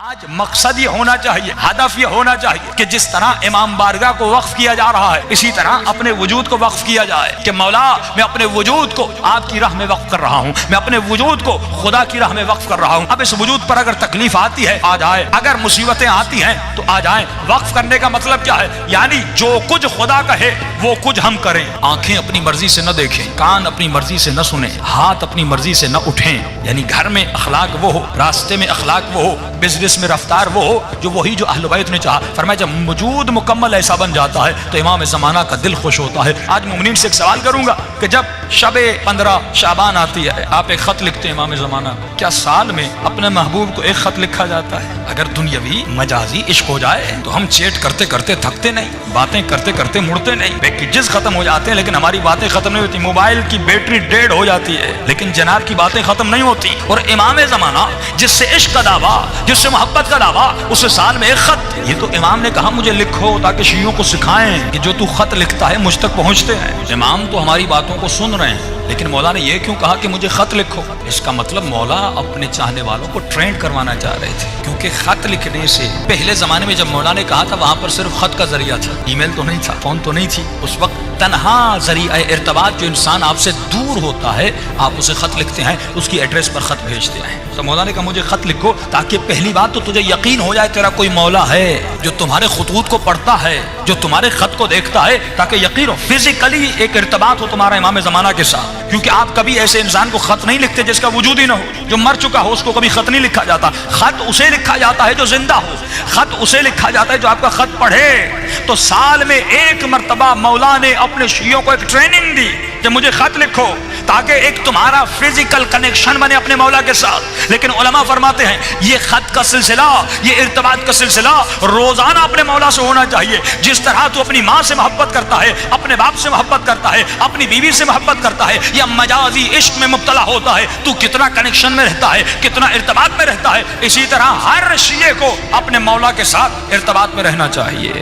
آج مقصد یہ ہونا چاہیے، ہدف یہ ہونا چاہیے کہ جس طرح امام بارگاہ کو وقف کیا جا رہا ہے اسی طرح اپنے وجود کو وقف کیا جائے کہ مولا میں اپنے وجود کو آپ کی راہ میں وقف کر رہا ہوں، میں اپنے وجود کو خدا کی راہ میں وقف کر رہا ہوں۔ اب اس وجود پر اگر تکلیف آتی ہے آ جائے، اگر مصیبتیں آتی ہیں تو آ جائیں۔ وقف کرنے کا مطلب کیا ہے؟ یعنی جو کچھ خدا کہے وہ کچھ ہم کریں۔ آنکھیں اپنی مرضی سے نہ دیکھیں، کان اپنی مرضی سے نہ سنیں، ہاتھ اپنی مرضی سے نہ اٹھیں۔ یعنی گھر میں اخلاق وہ ہو، راستے میں اخلاق وہ ہو، بزنس میں رفتار وہ ہو جو وہی جو اہل بیت نے چاہا۔ فرمایا جب وجود مکمل ایسا بن جاتا ہے تو امام زمانہ کا دل خوش ہوتا ہے۔ آج مومنین سے ایک سوال کروں گا کہ جب شب 15 شعبان آتی ہے آپ ایک خط لکھتے ہیں امام زمانہ کو، کیا سال میں اپنے محبوب کو ایک خط لکھا جاتا ہے؟ اگر دنیاوی مجازی عشق ہو جائے تو ہم چیٹ کرتے کرتے تھکتے نہیں، باتیں کرتے کرتے مڑتے نہیں، پیکیجز ختم ہو جاتے ہیں لیکن ہماری باتیں ختم نہیں ہوتی، موبائل کی بیٹری ڈیڈ ہو جاتی ہے لیکن جناب کی باتیں ختم نہیں ہوتی۔ اور امام زمانہ جس سے عشق کا دعویٰ، جس سے محبت کا دعویٰ، اسے سال میں ایک خط۔ یہ تو امام نے کہا مجھے لکھو تاکہ شیعوں کو سکھائیں کہ جو تو خط لکھتا ہے مجھ تک پہنچتے ہیں۔ امام تو ہماری باتوں کو سن رہے ہیں لیکن مولا نے یہ کیوں کہا کہ مجھے خط لکھو؟ اس کا مطلب مولا اپنے چاہنے والوں کو ٹرینڈ کروانا چاہ رہے تھے، کیونکہ خط لکھنے سے پہلے زمانے میں جب مولا نے کہا تھا وہاں پر صرف خط کا ذریعہ تھا، ای میل تو نہیں تھا، فون تو نہیں تھی۔ اس وقت تنہا ذریعہ ارتباط جو انسان آپ سے دور ہوتا ہے آپ اسے خط لکھتے ہیں، اس کی ایڈریس پر خط بھیجتے ہیں۔ تو مولا نے کہا مجھے خط لکھو تاکہ پہلی بات تو تجھے یقین ہو جائے تیرا کوئی مولا ہے جو تمہارے خطوط کو پڑھتا ہے، جو تمہارے خط کو دیکھتا ہے، تاکہ یقین ہو فزیکلی ایک ارتباط ہو تمہارا امام زمانہ کے ساتھ۔ کیونکہ آپ کبھی ایسے انسان کو خط نہیں لکھتے جس کا وجود ہی نہ ہو، جو مر چکا ہو اس کو کبھی خط نہیں لکھا جاتا۔ خط اسے لکھا جاتا ہے جو زندہ ہو، خط اسے لکھا جاتا ہے جو آپ کا خط پڑھے۔ تو سال میں ایک مرتبہ مولا نے اپنے شیعوں کو ایک ٹریننگ دی کہ مجھے خط لکھو تاکہ ایک تمہارا فزیکل کنیکشن بنے اپنے مولا کے ساتھ۔ لیکن علماء فرماتے ہیں یہ خط کا سلسلہ، یہ ارتباط کا سلسلہ روزانہ اپنے مولا سے ہونا چاہیے۔ جس طرح تو اپنی ماں سے محبت کرتا ہے، اپنے باپ سے محبت کرتا ہے، اپنی بیوی سے محبت کرتا ہے یا مجازی عشق میں مبتلا ہوتا ہے، تو کتنا کنیکشن میں رہتا ہے، کتنا ارتباط میں رہتا ہے۔ اسی طرح ہر شیعہ کو اپنے مولا کے ساتھ ارتباط میں رہنا چاہیے،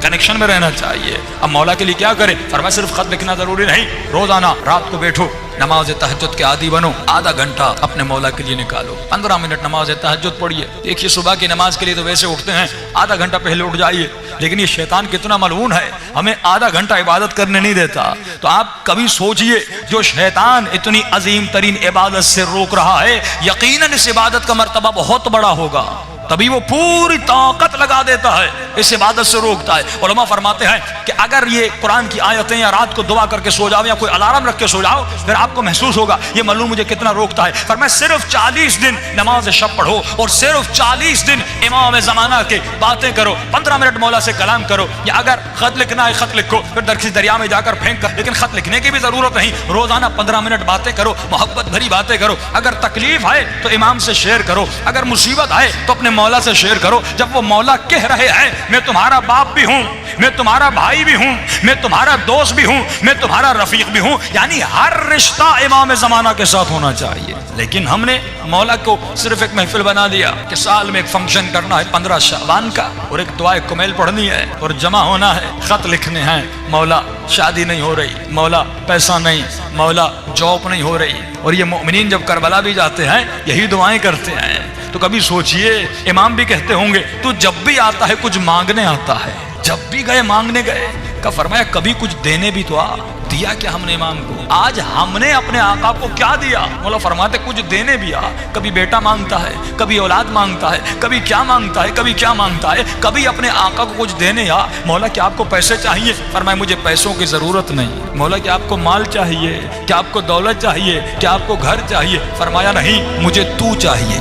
کنیکشن میں رہنا چاہیے۔ اب مولا کے لیے کیا کرے؟ فرمایا صرف خط لکھنا ضروری نہیں، روزانہ رات کو بیٹھو، نماز تہجد کے عادی بنو، آدھا گھنٹہ اپنے مولا کے لیے نکالو، 15 منٹ نماز تہجد پڑھیے۔ دیکھیے صبح کی نماز کے لیے تو ویسے اٹھتے ہیں، آدھا گھنٹہ پہلے اٹھ جائیے، لیکن یہ شیطان کتنا ملعون ہے، ہمیں آدھا گھنٹہ عبادت کرنے نہیں دیتا۔ تو آپ کبھی سوچئے جو شیطان اتنی عظیم ترین عبادت سے روک رہا ہے یقیناً اس عبادت کا مرتبہ بہت بڑا ہوگا، تبھی وہ پوری طاقت لگا دیتا ہے، اس عبادت سے روکتا ہے۔ علماء فرماتے ہیں کہ اگر یہ قرآن کی آیتیں یا رات کو دعا کر کے سو جاؤ یا کوئی الارم رکھ کے سو جاؤ پھر آپ کو محسوس ہوگا یہ ملعون مجھے کتنا روکتا ہے۔ فرمایا صرف 40 دن نماز شب پڑھو اور صرف 40 دن امام زمانہ کے باتیں کرو، 15 منٹ مولا سے کلام کرو، یا اگر خط لکھنا ہے خط لکھو پھر درخت دریا میں جا کر پھینک کر، لیکن خط لکھنے کی بھی ضرورت نہیں، روزانہ 15 منٹ باتیں کرو، محبت بھری باتیں کرو۔ اگر تکلیف ہے تو امام سے شیئر کرو، اگر مصیبت ہے تو اپنے مولا سے شیئر کرو۔ جب وہ مولا کہہ رہے ہیں میں تمہارا باپ بھی ہوں، میں تمہارا بھائی بھی ہوں، میں تمہارا دوست بھی ہوں، میں تمہارا رفیق بھی ہوں، یعنی ہر رشتہ امام زمانہ کے ساتھ ہونا چاہیے۔ لیکن ہم نے مولا کو صرف ایک محفل بنا دیا کہ سال میں ایک فنکشن کرنا ہے 15 شعبان کا اور ایک دعائے کمیل پڑھنی ہے اور جمع ہونا ہے، خط لکھنے ہیں، مولا شادی نہیں ہو رہی، مولا پیسہ نہیں، مولا جاب نہیں ہو رہی۔ اور یہ مومنین جب کربلا بھی جاتے ہیں یہی دعائیں کرتے ہیں۔ تو کبھی سوچئے امام بھی کہتے ہوں گے تو جب بھی آتا ہے کچھ مانگنے آتا ہے، جب بھی گئے مانگنے گئے، کا فرمایا کبھی کچھ دینے بھی تو آ دیا کیا ہم نے امام کو؟ آج ہم نے اپنے آقا کو کیا دیا؟ مولا فرماتے کچھ دینے بھی آ، کبھی بیٹا مانگتا ہے، کبھی اولاد مانگتا ہے، کبھی کیا مانگتا ہے، کبھی کیا مانگتا ہے، کبھی اپنے آقا کو کچھ دینے آ۔ مولا کیا آپ کو پیسے چاہیے؟ فرمایا مجھے پیسوں کی ضرورت نہیں۔ مولا کیا آپ کو مال چاہیے؟ کیا آپ کو دولت چاہیے؟ کیا آپ کو گھر چاہیے؟ فرمایا نہیں، مجھے تو چاہیے،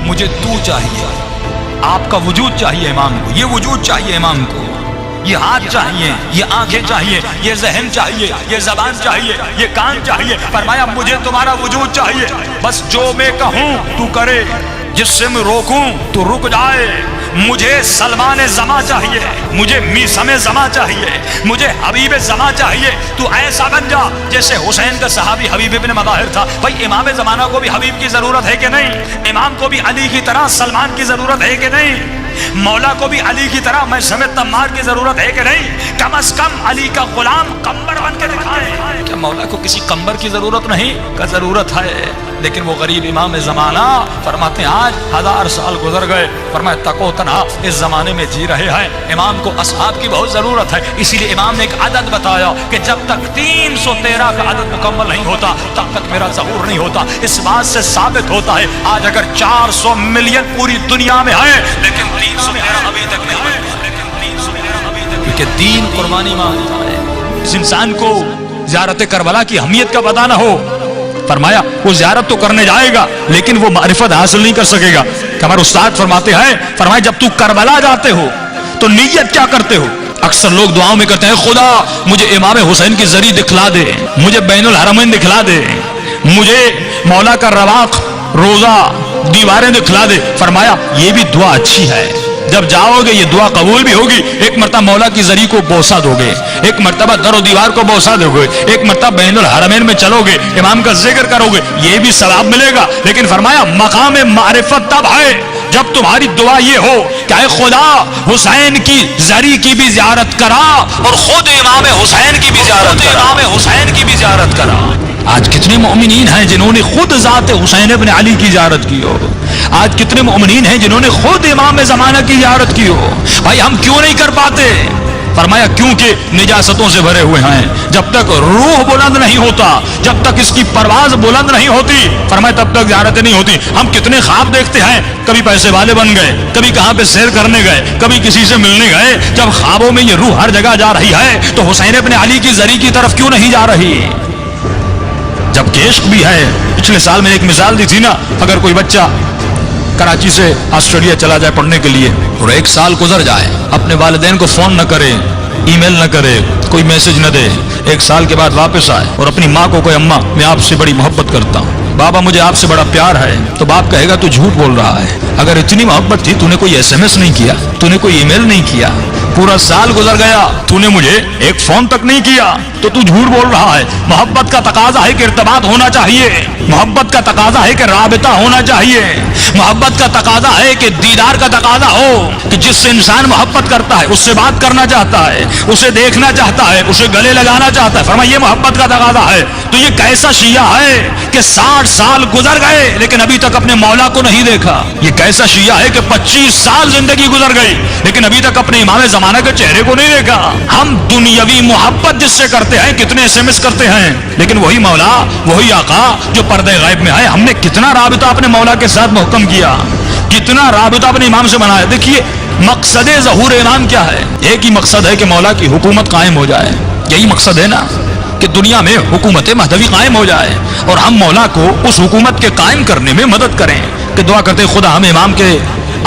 مجھے تو چاہیے۔ آپ کا وجود چاہیے امام کو، یہ وجود چاہیے امام کو، یہ ہاتھ چاہیے، یہ آنکھیں چاہیے، یہ ذہن چاہیے، یہ زبان چاہیے، یہ کان چاہیے۔ فرمایا مجھے تمہارا وجود چاہیے، بس جو میں کہوں تو کرے، جس سے میں روکوں تو رک جائے۔ مجھے سلمان زماں چاہیے، مجھے میثم زماں چاہیے، مجھے حبیب زماں چاہیے۔ تو ایسا بن جا جیسے حسین کا صحابی حبیب ابن مظاہر تھا۔ بھائی امام زمانہ کو بھی حبیب کی ضرورت ہے کہ نہیں؟ امام کو بھی علی کی طرح سلمان کی ضرورت ہے کہ نہیں؟ مولا کو بھی علی کی طرح میں سمیت تمار کی ضرورت ہے کہ نہیں؟ کم از کم علی کا غلام قمبر بن کے دکھائے. کیا مولا کو کسی قمبر کی ضرورت نہیں؟ کا ضرورت ہے. لیکن وہ غریب امام زمانہ فرماتے ہیں آج 1000 سال گزر گئے، فرمایا تکو تنہا اس زمانے میں جی رہے ہیں. امام کو اصحاب کی بہت ضرورت ہے. اسی لیے امام نے ایک عدد بتایا کہ جب تک 313 کا عدد مکمل نہیں ہوتا تب تک میرا ظہور نہیں ہوتا. اس بات سے ثابت ہوتا ہے آج اگر 400 ملین پوری دنیا میں ہے لیکن 313 ابھی تک نہیں ہے، کیونکہ دین قربانی مانگتا ہے. اس انسان کو زیارت کربلا کی اہمیت کا پتہ نہ ہو، فرمایا وہ زیارت تو کرنے جائے گا لیکن وہ معرفت حاصل نہیں کر سکے گا. کہ ہمارے استاد فرماتے ہیں، فرمایا جب تو کربلا جاتے ہو تو نیت کیا کرتے ہو؟ اکثر لوگ دعاؤں میں کرتے ہیں خدا مجھے امام حسین کی زری دکھلا دے، مجھے بین الحرمین دکھلا دے، مجھے مولا کا رواق روزہ دیواریں دکھلا دے. فرمایا یہ بھی دعا اچھی ہے، جب جاؤ گے یہ دعا قبول بھی ہوگی. ایک مرتبہ مولا کی زری کو بوسہ دو گے، ایک مرتبہ در و دیوار کو بوسہ دو گے، ایک مرتبہ بین الحرمین میں چلو گے، امام کا ذکر کرو گے، یہ بھی ثواب ملے گا. لیکن فرمایا مقام معرفت تب ہے جب تمہاری دعا یہ ہو کہ اے خدا حسین کی زری کی بھی زیارت کرا اور خود امام حسین کی بھی زیارت کرا. آج کتنے مومنین ہیں جنہوں نے خود ذات حسین ابن علی کی زیارت کی ہو؟ آج کتنے مومنین ہیں جنہوں نے خود امام زمانہ کی زیارت کی ہو؟ بھائی ہم کیوں نہیں کر پاتے؟ فرمایا کیونکہ نجاستوں سے بھرے ہوئے ہیں. جب تک روح بلند نہیں ہوتا، جب تک اس کی پرواز بلند نہیں ہوتی، فرمایا تب تک زیارتیں نہیں ہوتی. ہم کتنے خواب دیکھتے ہیں، کبھی پیسے والے بن گئے، کبھی کہاں پہ سیر کرنے گئے، کبھی کسی سے ملنے گئے. جب خوابوں میں یہ روح ہر جگہ جا رہی ہے تو حسین ابن علی کی زری کی طرف کیوں نہیں جا رہی؟ جب کہ عشق بھی ہے. پچھلے سال میں ایک مثال دی تھی نا، اگر کوئی بچہ کراچی سے آسٹریلیا چلا جائے پڑھنے کے لیے اور 1 سال گزر جائے، اپنے والدین کو فون نہ کرے، ای میل نہ کرے، کوئی میسج نہ دے، 1 سال کے بعد واپس آئے اور اپنی ماں کو کوئی اماں میں آپ سے بڑی محبت کرتا ہوں، بابا مجھے آپ سے بڑا پیار ہے، تو باپ کہے گا تو جھوٹ بول رہا ہے. اگر اتنی محبت تھی تو نے کوئی SMS نہیں کیا، تو نے کوئی ای میل نہیں کیا، پورا سال گزر گیا تو نے مجھے ایک فون تک نہیں کیا، تو جھوٹ بول رہا ہے. محبت کا تقاضا ہے کہ ارتباط ہونا چاہیے، محبت کا تقاضا ہے کہ رابطہ ہونا چاہیے، محبت کا تقاضا ہے کہ دیدار کا تقاضا ہو کہ جس سے انسان محبت کرتا ہے اس سے بات کرنا چاہتا ہے، اسے دیکھنا چاہتا ہے، اسے گلے لگانا چاہتا ہے. فرمایا یہ محبت کا تقاضا ہے. تو یہ کیسا شیعہ ہے کہ 60 سال گزر گئے لیکن ابھی تک اپنے مولا کو نہیں دیکھا؟ یہ کیسا شیعہ ہے کہ 25 سال زندگی گزر گئی لیکن ابھی تک اپنے امام زمانہ کے چہرے کو نہیں دیکھا؟ ہم دنیاوی محبت جس سے کرتے ہیں، کتنے SMS کرتے ہیں، لیکن وہی مولا، وہی آقا جو پردے غیب میں ہے، ہم نے کتنا رابطہ اپنے مولا کے ساتھ محکم کیا، کتنا رابطہ اپنے امام سے بنایا. دیکھیے مقصد ظہور امام کیا ہے؟ ایک ہی مقصد ہے کہ مولا کی حکومت قائم ہو جائے. یہی مقصد ہے نا کہ دنیا میں حکومت مہدوی قائم ہو جائے اور ہم مولا کو اس حکومت کے قائم کرنے میں مدد کریں. کہ دعا کرتے خدا ہمیں امام کے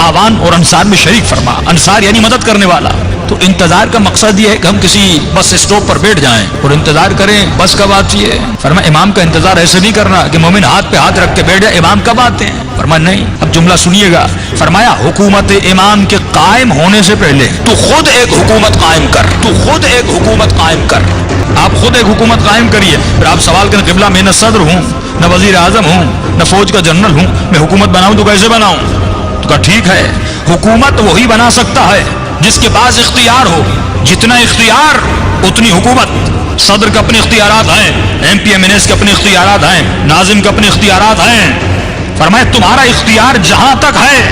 آوان اور انصار میں شریک فرما. انصار یعنی مدد کرنے والا. تو انتظار کا مقصد یہ ہے کہ ہم کسی بس اسٹاپ پر بیٹھ جائیں اور انتظار کریں بس کب آتی ہے. فرمایا امام کا انتظار ایسے نہیں کرنا کہ مومن ہاتھ پہ ہاتھ رکھ کے بیٹھ جائے امام کب آتے ہیں. فرمایا نہیں. اب جملہ سنیے گا. فرمایا حکومت امام کے قائم ہونے سے پہلے تو خود ایک حکومت قائم کر، تو خود ایک حکومت قائم کر. آپ خود ایک حکومت قائم کریے. پھر آپ سوال کریں قبلہ میں نہ صدر ہوں، نہ وزیر اعظم ہوں، نہ فوج کا جنرل ہوں، میں حکومت بناؤں تو کیسے بناؤں؟ تو کہا ٹھیک ہے، حکومت وہی بنا سکتا ہے جس کے پاس اختیار ہو. جتنا اختیار اتنی حکومت. صدر کے اپنے اختیارات ہیں، MP MNS کے اپنے اختیارات ہیں، ناظم کے اپنے اختیارات ہیں. فرمایا تمہارا اختیار جہاں تک ہے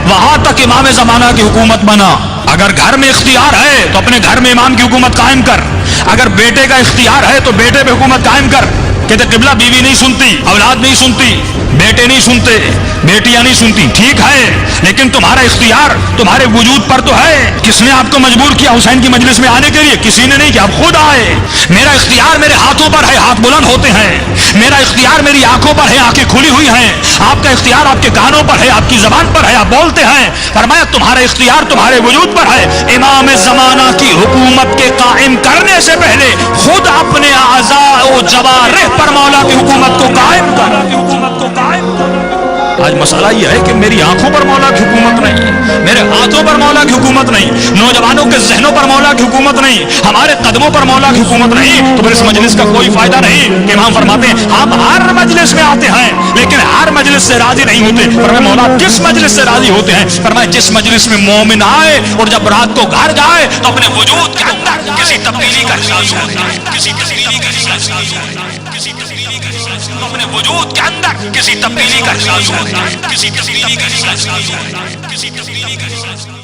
وہاں تک امام زمانہ کی حکومت بنا. اگر گھر میں اختیار ہے تو اپنے گھر میں امام کی حکومت قائم کر. اگر بیٹے کا اختیار ہے تو بیٹے پہ حکومت قائم کر. کہتے قبلہ بیوی نہیں سنتی، اولاد نہیں سنتی، بیٹے نہیں سنتے، بیٹیاں نہیں سنتی. ٹھیک ہے لیکن تمہارا اختیار تمہارے وجود پر تو ہے. کس نے آپ کو مجبور کیا حسین کی مجلس میں آنے کے لیے؟ کسی نے نہیں کیا، آپ خود آئے. میرا اختیار میرے ہاتھوں پر ہے، ہاتھ بلند ہوتے ہیں. میرا اختیار میری آنکھوں پر ہے، آنکھیں کھلی ہوئی ہیں. آپ کا اختیار آپ کے کانوں پر ہے، آپ کی زبان پر ہے، آپ بولتے ہیں. فرمایا تمہارا اختیار تمہارے وجود پر ہے. امام زمانہ کی حکومت کے قائم کرنے سے پہلے خود اپنے اعضاء و جوارح پر مولا کی حکومت کو قائم کر. آج مسئلہ یہ ہے کہ میری آنکھوں پر مولا کی حکومت نہیں ہے، میرے ہاتھوں پر پر مولا کی حکومت نہیں, نوجوانوں کے ذہنوں پر مولا کی حکومت نہیں, ہمارے قدموں پر مولا کی حکومت نہیں, تو پھر اس مجلس کا کوئی فائدہ نہیں. کہ امام فرماتے ہیں ہم ہر مجلس میں آتے ہیں لیکن ہر مجلس سے راضی نہیں ہوتے. فرمایا مولا کس مجلس سے راضی ہوتے ہیں؟ فرمایا جس مجلس میں مومن آئے اور جب رات کو گھر جائے تو اپنے وجود کے اندر کسی تبدیلی کا احساس ہوتا ہے, کسی تبدیلی کا احساس ہوتا ہے, کسی تبدیلی کا احساس, اپنے وجود کے اندر کسی تبدیلی کا احساس ہوتا ہے, کسی تبدیلی کا احساس ہوتا ہے, کسی تبدیلی کا احساس.